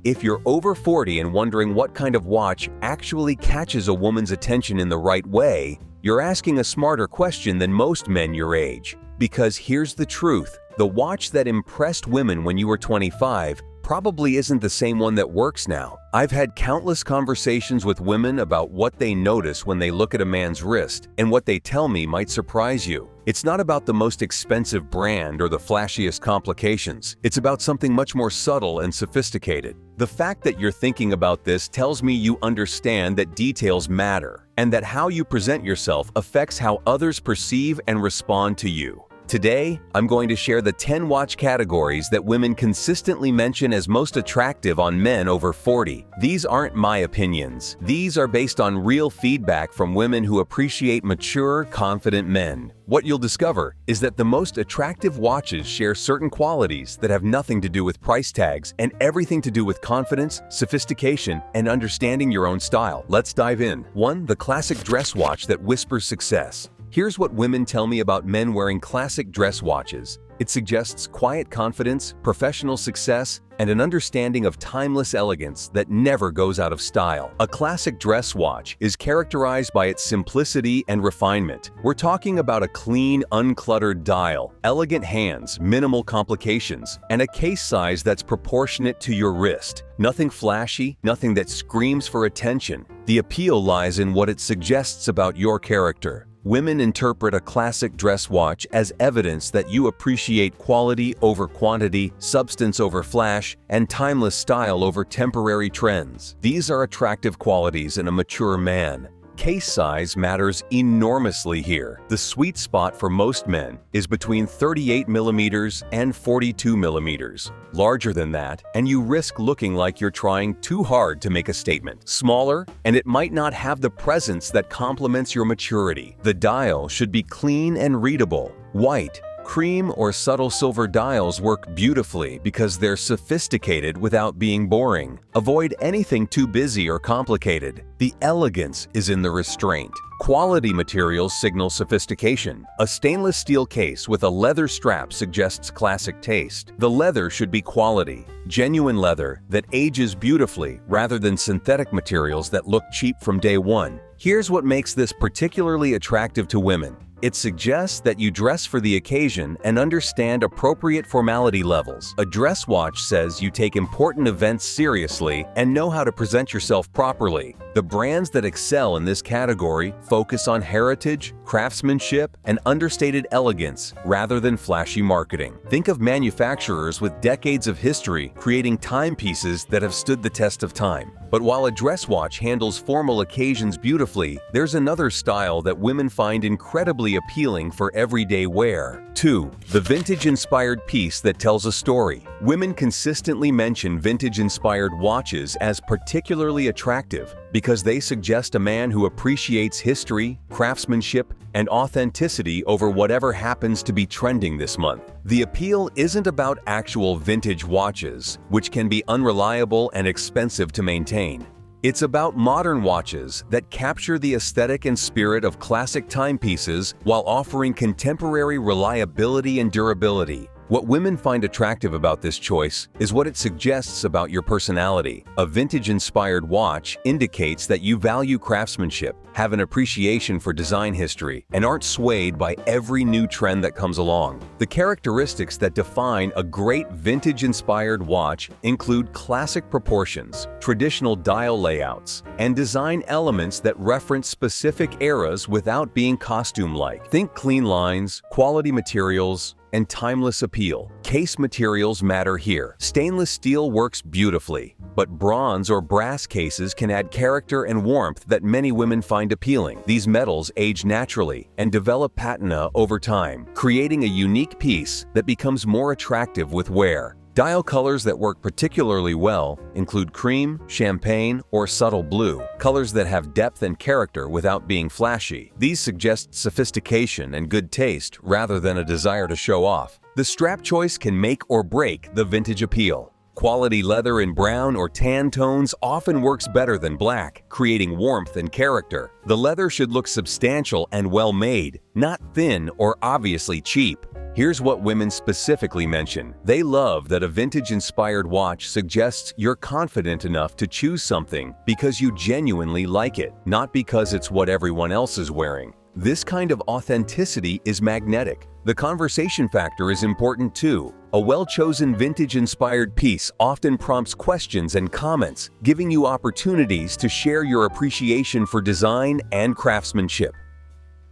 If you're over 40 and wondering what kind of watch actually catches a woman's attention in the right way, you're asking a smarter question than most men your age. Because here's the truth, the watch that impressed women when you were 25 probably isn't the same one that works now. I've had countless conversations with women about what they notice when they look at a man's wrist, and what they tell me might surprise you. It's not about the most expensive brand or the flashiest complications. It's about something much more subtle and sophisticated. The fact that you're thinking about this tells me you understand that details matter, and that how you present yourself affects how others perceive and respond to you. Today, I'm going to share the 10 watch categories that women consistently mention as most attractive on men over 40. These aren't my opinions. These are based on real feedback from women who appreciate mature, confident men. What you'll discover is that the most attractive watches share certain qualities that have nothing to do with price tags and everything to do with confidence, sophistication, and understanding your own style. Let's dive in. 1. The classic dress watch that whispers success. Here's what women tell me about men wearing classic dress watches. It suggests quiet confidence, professional success, and an understanding of timeless elegance that never goes out of style. A classic dress watch is characterized by its simplicity and refinement. We're talking about a clean, uncluttered dial, elegant hands, minimal complications, and a case size that's proportionate to your wrist. Nothing flashy, nothing that screams for attention. The appeal lies in what it suggests about your character. Women interpret a classic dress watch as evidence that you appreciate quality over quantity, substance over flash, and timeless style over temporary trends. These are attractive qualities in a mature man. Case size matters enormously here. The sweet spot for most men is between 38mm and 42mm. Larger than that, and you risk looking like you're trying too hard to make a statement. Smaller, and it might not have the presence that complements your maturity. The dial should be clean and readable. White, cream, or subtle silver dials work beautifully because they're sophisticated without being boring. Avoid anything too busy or complicated. The elegance is in the restraint. Quality materials signal sophistication. A stainless steel case with a leather strap suggests classic taste. The leather should be quality, genuine leather that ages beautifully rather than synthetic materials that look cheap from day one. Here's what makes this particularly attractive to women. It suggests that you dress for the occasion and understand appropriate formality levels. A dress watch says you take important events seriously and know how to present yourself properly. The brands that excel in this category focus on heritage, craftsmanship, and understated elegance rather than flashy marketing. Think of manufacturers with decades of history creating timepieces that have stood the test of time. But while a dress watch handles formal occasions beautifully, there's another style that women find incredibly appealing for everyday wear. 2. The vintage-inspired piece that tells a story. Women consistently mention vintage-inspired watches as particularly attractive because they suggest a man who appreciates history, craftsmanship, and authenticity over whatever happens to be trending this month. The appeal isn't about actual vintage watches, which can be unreliable and expensive to maintain. It's about modern watches that capture the aesthetic and spirit of classic timepieces while offering contemporary reliability and durability. What women find attractive about this choice is what it suggests about your personality. A vintage-inspired watch indicates that you value craftsmanship, have an appreciation for design history, and aren't swayed by every new trend that comes along. The characteristics that define a great vintage-inspired watch include classic proportions, traditional dial layouts, and design elements that reference specific eras without being costume-like. Think clean lines, quality materials, and timeless appeal. Case materials matter here. Stainless steel works beautifully, but bronze or brass cases can add character and warmth that many women find appealing. These metals age naturally and develop patina over time, creating a unique piece that becomes more attractive with wear. Dial colors that work particularly well include cream, champagne, or subtle blue, colors that have depth and character without being flashy. These suggest sophistication and good taste rather than a desire to show off. The strap choice can make or break the vintage appeal. Quality leather in brown or tan tones often works better than black, creating warmth and character. The leather should look substantial and well made, not thin or obviously cheap. Here's what women specifically mention. They love that a vintage-inspired watch suggests you're confident enough to choose something because you genuinely like it, not because it's what everyone else is wearing. This kind of authenticity is magnetic. The conversation factor is important too. A well-chosen vintage-inspired piece often prompts questions and comments, giving you opportunities to share your appreciation for design and craftsmanship.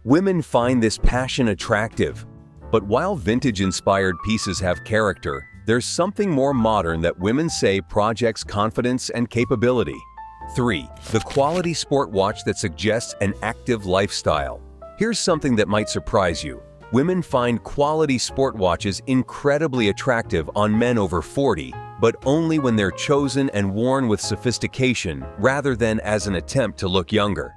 Women find this passion attractive. But while vintage-inspired pieces have character, there's something more modern that women say projects confidence and capability. 3. The quality sport watch that suggests an active lifestyle. Here's something that might surprise you. Women find quality sport watches incredibly attractive on men over 40, but only when they're chosen and worn with sophistication rather than as an attempt to look younger.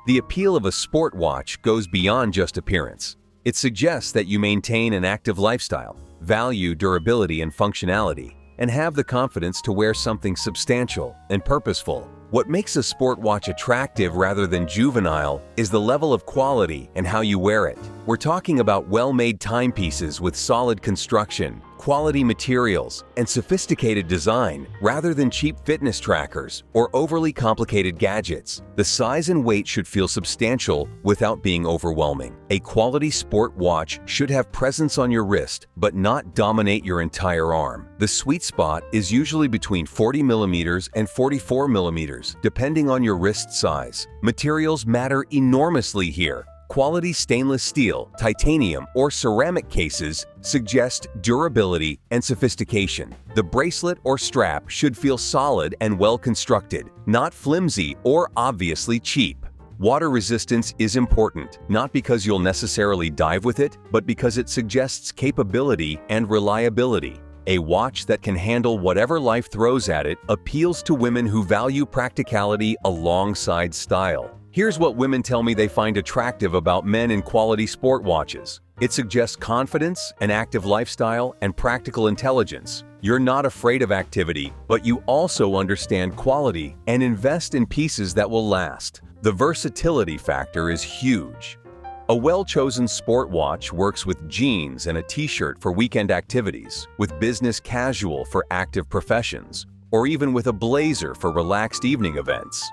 The appeal of a sport watch goes beyond just appearance. It suggests that you maintain an active lifestyle, value durability and functionality, and have the confidence to wear something substantial and purposeful. What makes a sport watch attractive rather than juvenile is the level of quality and how you wear it. We're talking about well-made timepieces with solid construction, quality materials, and sophisticated design rather than cheap fitness trackers or overly complicated gadgets. The size and weight should feel substantial without being overwhelming. A quality sport watch should have presence on your wrist but not dominate your entire arm. The sweet spot is usually between 40mm and 44mm, depending on your wrist size. Materials matter enormously here. Quality stainless steel, titanium, or ceramic cases suggest durability and sophistication. The bracelet or strap should feel solid and well constructed, not flimsy or obviously cheap. Water resistance is important, not because you'll necessarily dive with it, but because it suggests capability and reliability. A watch that can handle whatever life throws at it appeals to women who value practicality alongside style. Here's what women tell me they find attractive about men in quality sport watches. It suggests confidence, an active lifestyle, and practical intelligence. You're not afraid of activity, but you also understand quality and invest in pieces that will last. The versatility factor is huge. A well-chosen sport watch works with jeans and a t-shirt for weekend activities, with business casual for active professions, or even with a blazer for relaxed evening events.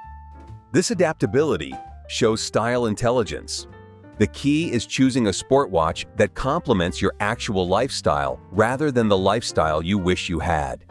This adaptability shows style intelligence. The key is choosing a sport watch that complements your actual lifestyle rather than the lifestyle you wish you had.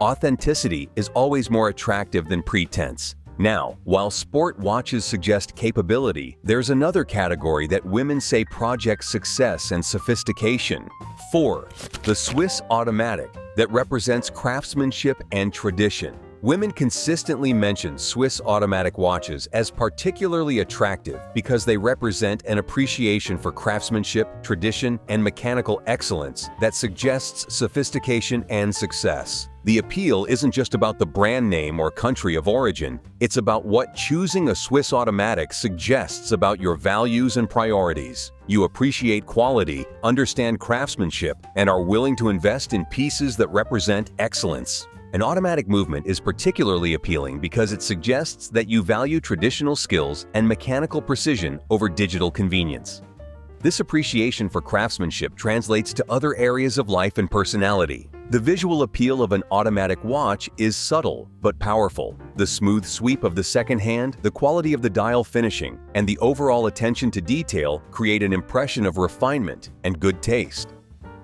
Authenticity is always more attractive than pretense. Now, while sport watches suggest capability, there's another category that women say projects success and sophistication. 4. The Swiss automatic that represents craftsmanship and tradition. Women consistently mention Swiss automatic watches as particularly attractive because they represent an appreciation for craftsmanship, tradition, and mechanical excellence that suggests sophistication and success. The appeal isn't just about the brand name or country of origin, it's about what choosing a Swiss automatic suggests about your values and priorities. You appreciate quality, understand craftsmanship, and are willing to invest in pieces that represent excellence. An automatic movement is particularly appealing because it suggests that you value traditional skills and mechanical precision over digital convenience. This appreciation for craftsmanship translates to other areas of life and personality. The visual appeal of an automatic watch is subtle but powerful. The smooth sweep of the second hand, the quality of the dial finishing, and the overall attention to detail create an impression of refinement and good taste.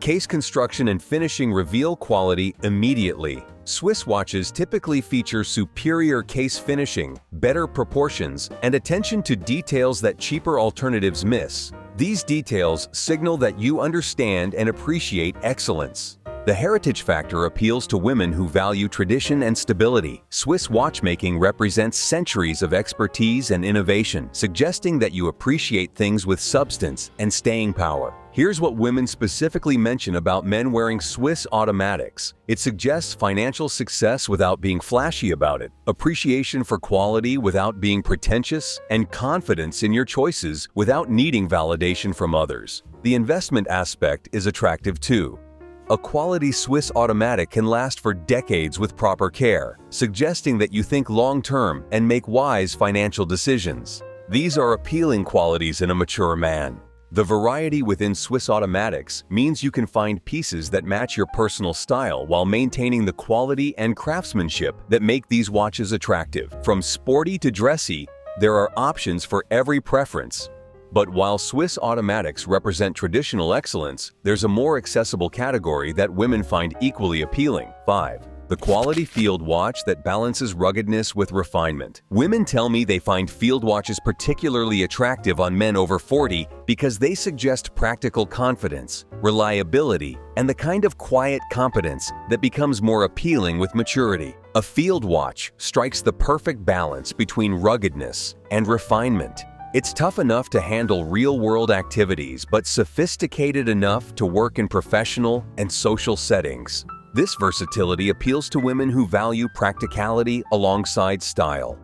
Case construction and finishing reveal quality immediately. Swiss watches typically feature superior case finishing, better proportions, and attention to details that cheaper alternatives miss. These details signal that you understand and appreciate excellence. The heritage factor appeals to women who value tradition and stability. Swiss watchmaking represents centuries of expertise and innovation, suggesting that you appreciate things with substance and staying power. Here's what women specifically mention about men wearing Swiss automatics. It suggests financial success without being flashy about it, appreciation for quality without being pretentious, and confidence in your choices without needing validation from others. The investment aspect is attractive too. A quality Swiss automatic can last for decades with proper care, suggesting that you think long-term and make wise financial decisions. These are appealing qualities in a mature man. The variety within Swiss automatics means you can find pieces that match your personal style while maintaining the quality and craftsmanship that make these watches attractive. From sporty to dressy, there are options for every preference. But while Swiss automatics represent traditional excellence, there's a more accessible category that women find equally appealing. 5. The quality field watch that balances ruggedness with refinement. Women tell me they find field watches particularly attractive on men over 40 because they suggest practical confidence, reliability, and the kind of quiet competence that becomes more appealing with maturity. A field watch strikes the perfect balance between ruggedness and refinement. It's tough enough to handle real-world activities, but sophisticated enough to work in professional and social settings. This versatility appeals to women who value practicality alongside style.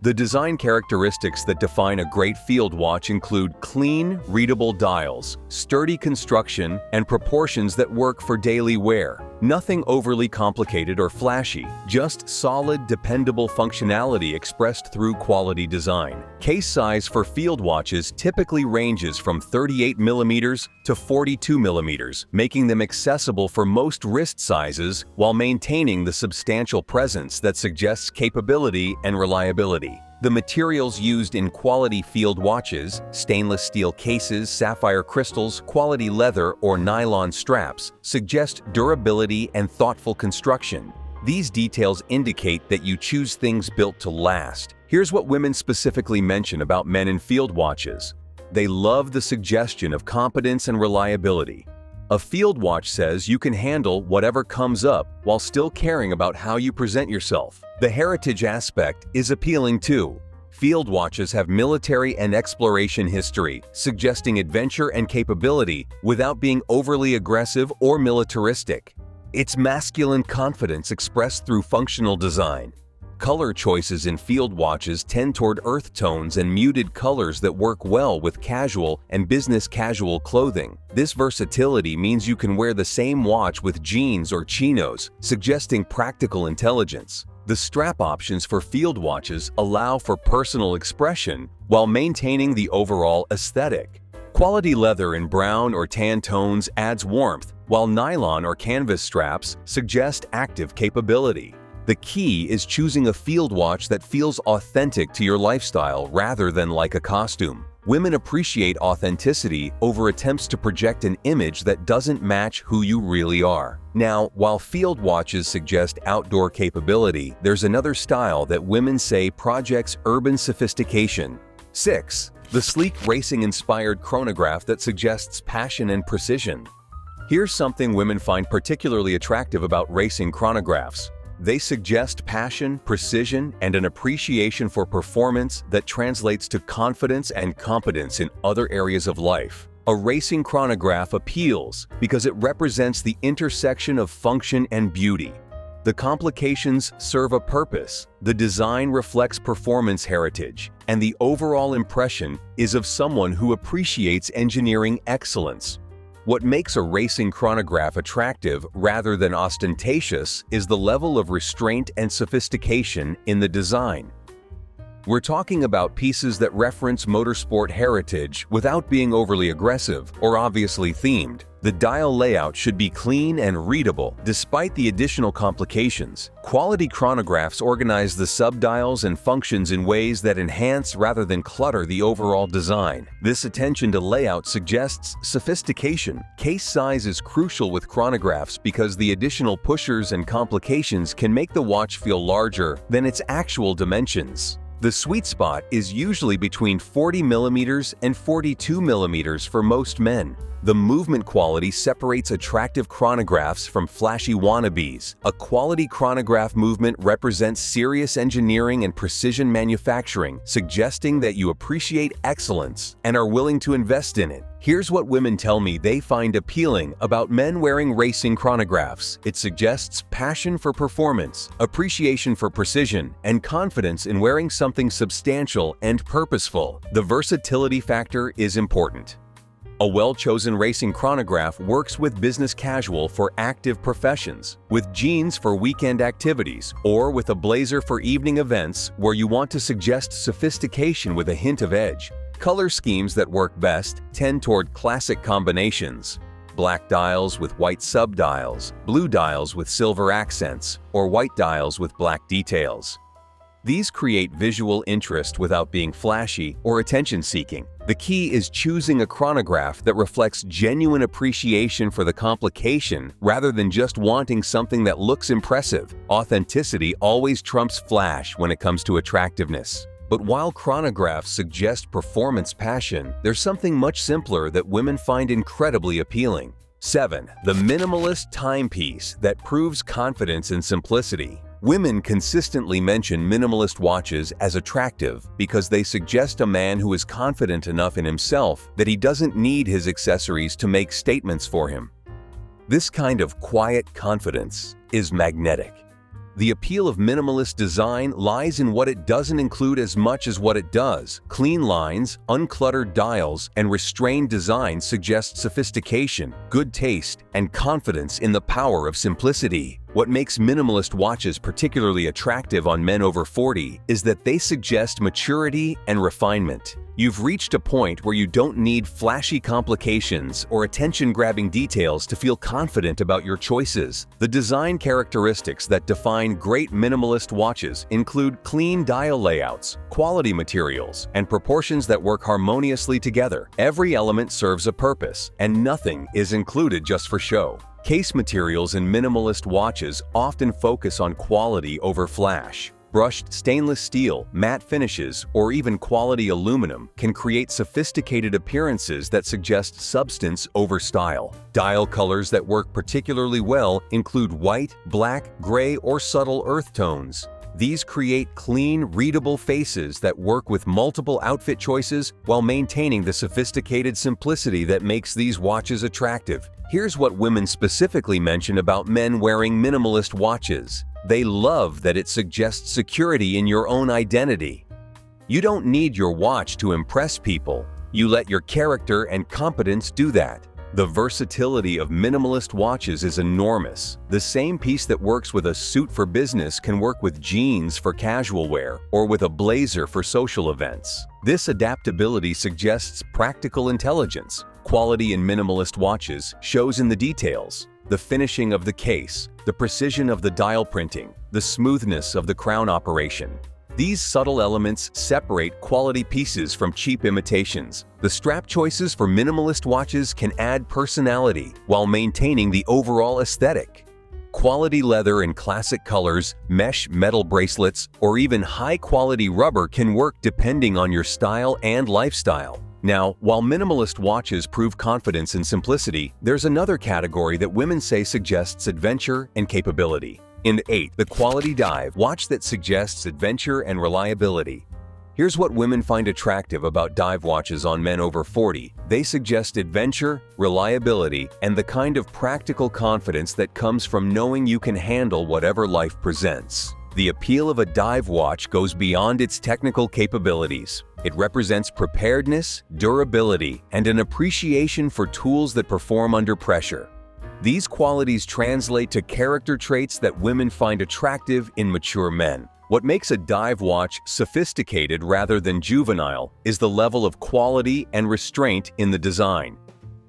The design characteristics that define a great field watch include clean, readable dials, sturdy construction, and proportions that work for daily wear. Nothing overly complicated or flashy, just solid, dependable functionality expressed through quality design. Case size for field watches typically ranges from 38mm to 42mm, making them accessible for most wrist sizes while maintaining the substantial presence that suggests capability and reliability. The materials used in quality field watches, stainless steel cases, sapphire crystals, quality leather, or nylon straps, suggest durability and thoughtful construction. These details indicate that you choose things built to last. Here's what women specifically mention about men in field watches. They love the suggestion of competence and reliability. A field watch says you can handle whatever comes up while still caring about how you present yourself. The heritage aspect is appealing too. Field watches have military and exploration history, suggesting adventure and capability without being overly aggressive or militaristic. It's masculine confidence expressed through functional design. Color choices in field watches tend toward earth tones and muted colors that work well with casual and business casual clothing. This versatility means you can wear the same watch with jeans or chinos, suggesting practical intelligence. The strap options for field watches allow for personal expression while maintaining the overall aesthetic. Quality leather in brown or tan tones adds warmth, while nylon or canvas straps suggest active capability. The key is choosing a field watch that feels authentic to your lifestyle rather than like a costume. Women appreciate authenticity over attempts to project an image that doesn't match who you really are. Now, while field watches suggest outdoor capability, there's another style that women say projects urban sophistication. 6. The sleek racing-inspired chronograph that suggests passion and precision. Here's something women find particularly attractive about racing chronographs. They suggest passion, precision, and an appreciation for performance that translates to confidence and competence in other areas of life. A racing chronograph appeals because it represents the intersection of function and beauty. The complications serve a purpose, the design reflects performance heritage, and the overall impression is of someone who appreciates engineering excellence. What makes a racing chronograph attractive rather than ostentatious is the level of restraint and sophistication in the design. We're talking about pieces that reference motorsport heritage without being overly aggressive or obviously themed. The dial layout should be clean and readable, despite the additional complications. Quality chronographs organize the subdials and functions in ways that enhance rather than clutter the overall design. This attention to layout suggests sophistication. Case size is crucial with chronographs because the additional pushers and complications can make the watch feel larger than its actual dimensions. The sweet spot is usually between 40mm and 42mm for most men. The movement quality separates attractive chronographs from flashy wannabes. A quality chronograph movement represents serious engineering and precision manufacturing, suggesting that you appreciate excellence and are willing to invest in it. Here's what women tell me they find appealing about men wearing racing chronographs. It suggests passion for performance, appreciation for precision, and confidence in wearing something substantial and purposeful. The versatility factor is important. A well-chosen racing chronograph works with business casual for active professions, with jeans for weekend activities, or with a blazer for evening events where you want to suggest sophistication with a hint of edge. Color schemes that work best tend toward classic combinations: black dials with white subdials, blue dials with silver accents, or white dials with black details. These create visual interest without being flashy or attention-seeking. The key is choosing a chronograph that reflects genuine appreciation for the complication rather than just wanting something that looks impressive. Authenticity always trumps flash when it comes to attractiveness. But while chronographs suggest performance passion, there's something much simpler that women find incredibly appealing. 7. The minimalist timepiece that proves confidence and simplicity. Women consistently mention minimalist watches as attractive because they suggest a man who is confident enough in himself that he doesn't need his accessories to make statements for him. This kind of quiet confidence is magnetic. The appeal of minimalist design lies in what it doesn't include as much as what it does. Clean lines, uncluttered dials, and restrained design suggest sophistication, good taste, and confidence in the power of simplicity. What makes minimalist watches particularly attractive on men over 40 is that they suggest maturity and refinement. You've reached a point where you don't need flashy complications or attention-grabbing details to feel confident about your choices. The design characteristics that define great minimalist watches include clean dial layouts, quality materials, and proportions that work harmoniously together. Every element serves a purpose, and nothing is included just for show. Case materials in minimalist watches often focus on quality over flash. Brushed stainless steel, matte finishes, or even quality aluminum can create sophisticated appearances that suggest substance over style. Dial colors that work particularly well include white, black, gray, or subtle earth tones. These create clean, readable faces that work with multiple outfit choices while maintaining the sophisticated simplicity that makes these watches attractive. Here's what women specifically mention about men wearing minimalist watches. They love that it suggests security in your own identity. You don't need your watch to impress people. You let your character and competence do that. The versatility of minimalist watches is enormous. The same piece that works with a suit for business can work with jeans for casual wear or with a blazer for social events. This adaptability suggests practical intelligence. Quality in minimalist watches shows in the details: the finishing of the case, the precision of the dial printing, the smoothness of the crown operation. These subtle elements separate quality pieces from cheap imitations. The strap choices for minimalist watches can add personality while maintaining the overall aesthetic. Quality leather in classic colors, mesh metal bracelets, or even high-quality rubber can work depending on your style and lifestyle. Now, while minimalist watches prove confidence and simplicity, there's another category that women say suggests adventure and capability. In 8, the quality dive watch that suggests adventure and reliability. Here's what women find attractive about dive watches on men over 40. They suggest adventure, reliability, and the kind of practical confidence that comes from knowing you can handle whatever life presents. The appeal of a dive watch goes beyond its technical capabilities. It represents preparedness, durability, and an appreciation for tools that perform under pressure. These qualities translate to character traits that women find attractive in mature men. What makes a dive watch sophisticated rather than juvenile is the level of quality and restraint in the design.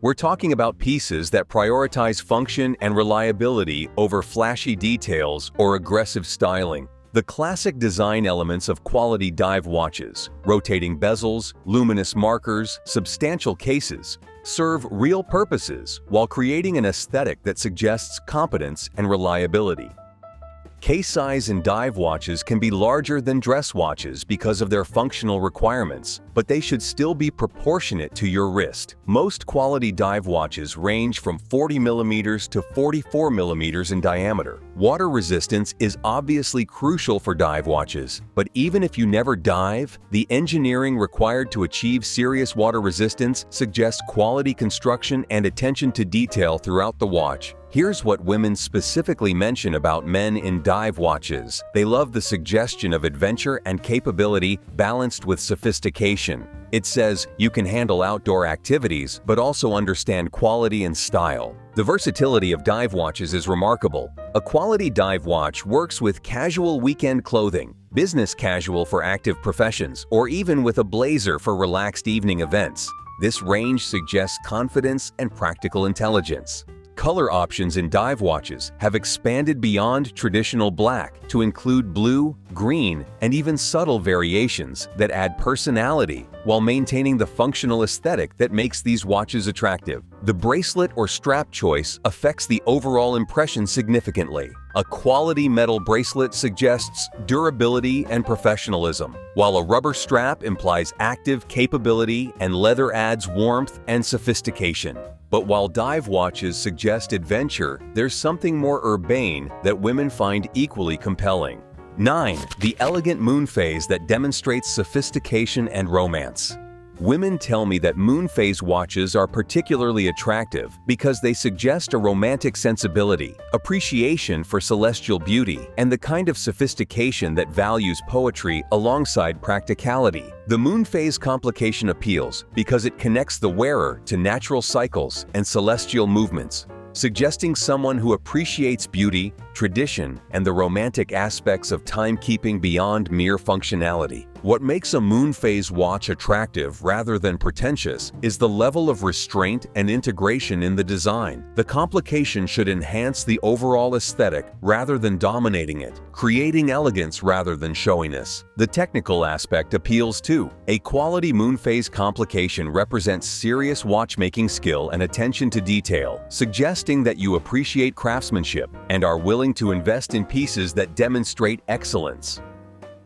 We're talking about pieces that prioritize function and reliability over flashy details or aggressive styling. The classic design elements of quality dive watches, rotating bezels, luminous markers, substantial cases, serve real purposes while creating an aesthetic that suggests competence and reliability. Case size in dive watches can be larger than dress watches because of their functional requirements, but they should still be proportionate to your wrist. Most quality dive watches range from 40 mm to 44 mm in diameter. Water resistance is obviously crucial for dive watches, but even if you never dive, the engineering required to achieve serious water resistance suggests quality construction and attention to detail throughout the watch. Here's what women specifically mention about men in dive watches. They love the suggestion of adventure and capability balanced with sophistication. It says you can handle outdoor activities, but also understand quality and style. The versatility of dive watches is remarkable. A quality dive watch works with casual weekend clothing, business casual for active professions, or even with a blazer for relaxed evening events. This range suggests confidence and practical intelligence. Color options in dive watches have expanded beyond traditional black to include blue, green, and even subtle variations that add personality while maintaining the functional aesthetic that makes these watches attractive. The bracelet or strap choice affects the overall impression significantly. A quality metal bracelet suggests durability and professionalism, while a rubber strap implies active capability and leather adds warmth and sophistication. But while dive watches suggest adventure, there's something more urbane that women find equally compelling. 9. The elegant moon phase that demonstrates sophistication and romance. Women tell me that moon phase watches are particularly attractive because they suggest a romantic sensibility, appreciation for celestial beauty, and the kind of sophistication that values poetry alongside practicality. The moon phase complication appeals because it connects the wearer to natural cycles and celestial movements, suggesting someone who appreciates beauty, tradition, and the romantic aspects of timekeeping beyond mere functionality. What makes a moon phase watch attractive rather than pretentious is the level of restraint and integration in the design. The complication should enhance the overall aesthetic rather than dominating it, creating elegance rather than showiness. The technical aspect appeals too. A quality moon phase complication represents serious watchmaking skill and attention to detail, suggesting that you appreciate craftsmanship and are willing to invest in pieces that demonstrate excellence.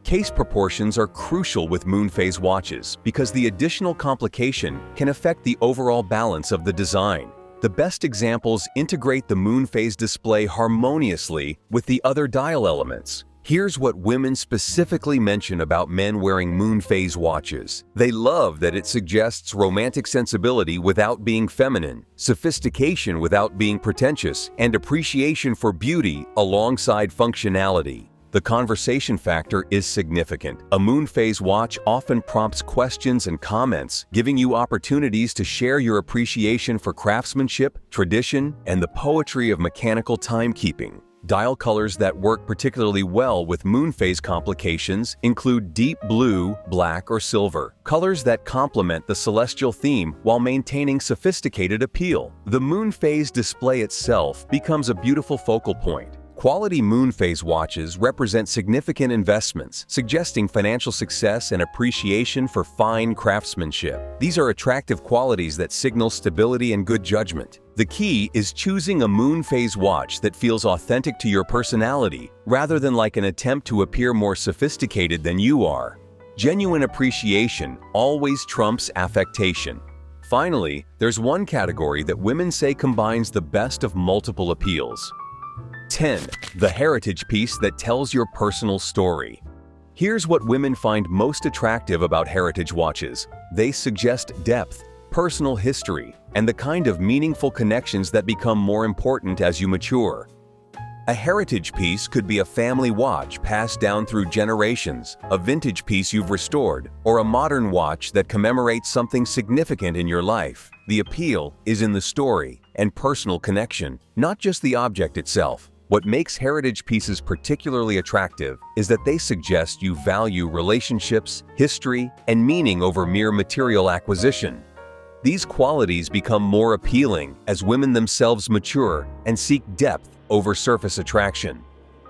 Case proportions are crucial with moon phase watches because the additional complication can affect the overall balance of the design. The best examples integrate the moon phase display harmoniously with the other dial elements. Here's what women specifically mention about men wearing moon phase watches. They love that it suggests romantic sensibility without being feminine, sophistication without being pretentious, and appreciation for beauty alongside functionality. The conversation factor is significant. A moon phase watch often prompts questions and comments, giving you opportunities to share your appreciation for craftsmanship, tradition, and the poetry of mechanical timekeeping. Dial colors that work particularly well with moon phase complications include deep blue, black, or silver, colors that complement the celestial theme while maintaining sophisticated appeal. The moon phase display itself becomes a beautiful focal point. Quality moon phase watches represent significant investments, suggesting financial success and appreciation for fine craftsmanship. These are attractive qualities that signal stability and good judgment. The key is choosing a moon phase watch that feels authentic to your personality, rather than like an attempt to appear more sophisticated than you are. Genuine appreciation always trumps affectation. Finally, there's one category that women say combines the best of multiple appeals. 10. The heritage piece that tells your personal story. Here's what women find most attractive about heritage watches. They suggest depth, personal history, and the kind of meaningful connections that become more important as you mature. A heritage piece could be a family watch passed down through generations, a vintage piece you've restored, or a modern watch that commemorates something significant in your life. The appeal is in the story and personal connection, not just the object itself. What makes heritage pieces particularly attractive is that they suggest you value relationships, history, and meaning over mere material acquisition. These qualities become more appealing as women themselves mature and seek depth over surface attraction.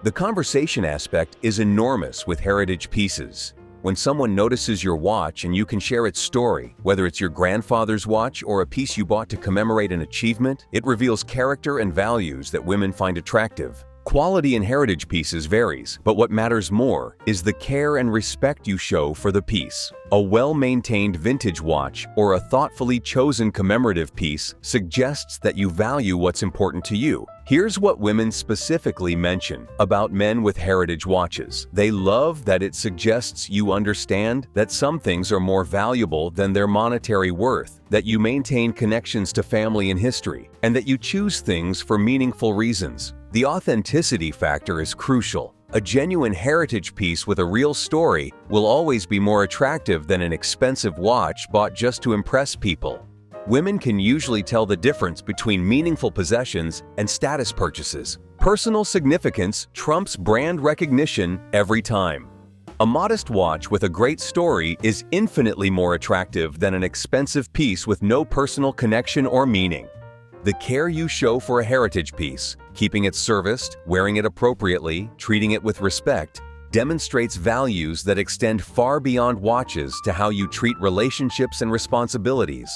The conversation aspect is enormous with heritage pieces. When someone notices your watch and you can share its story, whether it's your grandfather's watch or a piece you bought to commemorate an achievement, it reveals character and values that women find attractive. Quality in heritage pieces varies, but what matters more is the care and respect you show for the piece. A well-maintained vintage watch or a thoughtfully chosen commemorative piece suggests that you value what's important to you. Here's what women specifically mention about men with heritage watches. They love that it suggests you understand that some things are more valuable than their monetary worth, that you maintain connections to family and history, and that you choose things for meaningful reasons. The authenticity factor is crucial. A genuine heritage piece with a real story will always be more attractive than an expensive watch bought just to impress people. Women can usually tell the difference between meaningful possessions and status purchases. Personal significance trumps brand recognition every time. A modest watch with a great story is infinitely more attractive than an expensive piece with no personal connection or meaning. The care you show for a heritage piece, keeping it serviced, wearing it appropriately, treating it with respect, demonstrates values that extend far beyond watches to how you treat relationships and responsibilities.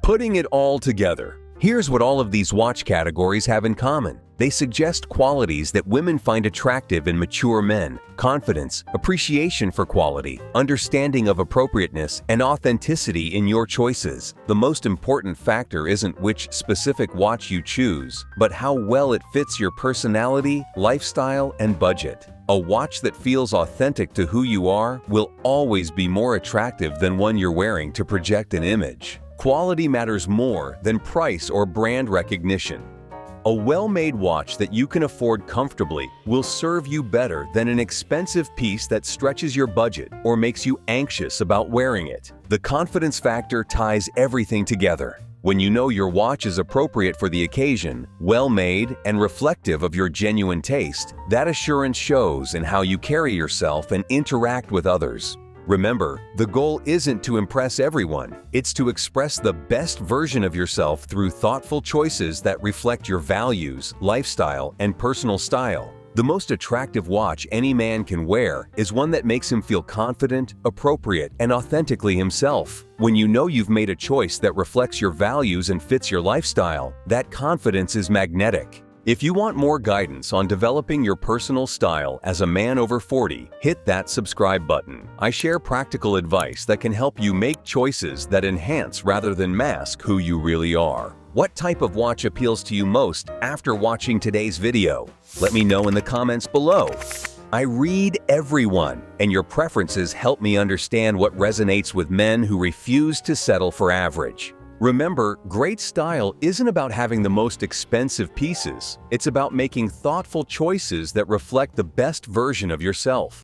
Putting it all together, here's what all of these watch categories have in common. They suggest qualities that women find attractive in mature men: confidence, appreciation for quality, understanding of appropriateness, and authenticity in your choices. The most important factor isn't which specific watch you choose, but how well it fits your personality, lifestyle, and budget. A watch that feels authentic to who you are will always be more attractive than one you're wearing to project an image. Quality matters more than price or brand recognition. A well-made watch that you can afford comfortably will serve you better than an expensive piece that stretches your budget or makes you anxious about wearing it. The confidence factor ties everything together. When you know your watch is appropriate for the occasion, well-made, and reflective of your genuine taste, that assurance shows in how you carry yourself and interact with others. Remember, the goal isn't to impress everyone. It's to express the best version of yourself through thoughtful choices that reflect your values, lifestyle, and personal style. The most attractive watch any man can wear is one that makes him feel confident, appropriate, and authentically himself. When you know you've made a choice that reflects your values and fits your lifestyle, that confidence is magnetic. If you want more guidance on developing your personal style as a man over 40, hit that subscribe button. I share practical advice that can help you make choices that enhance rather than mask who you really are. What type of watch appeals to you most after watching today's video? Let me know in the comments below. I read everyone, and your preferences help me understand what resonates with men who refuse to settle for average. Remember, great style isn't about having the most expensive pieces. It's about making thoughtful choices that reflect the best version of yourself.